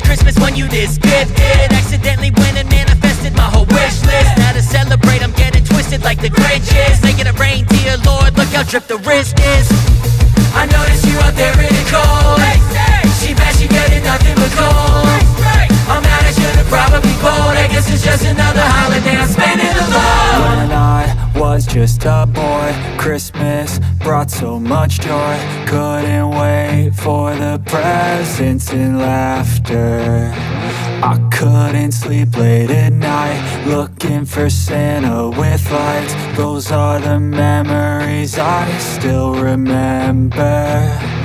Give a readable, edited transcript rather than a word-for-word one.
Christmas when you this gifted. Accidentally went and manifested my whole wish list. Now to celebrate I'm getting twisted like the Grinch is. Making it rain, dear Lord, look how dripped the wrist is. I noticed you out there in the cold. She bad, she getting nothing but cold. I'm mad, I should've probably bold. I guess it's just another holiday I'm spending alone. When I was just a boy, Christmas brought so much joy. Couldn't wait for the presents and laughter. I couldn't sleep late at night, looking for Santa with lights. Those are the memories I still remember.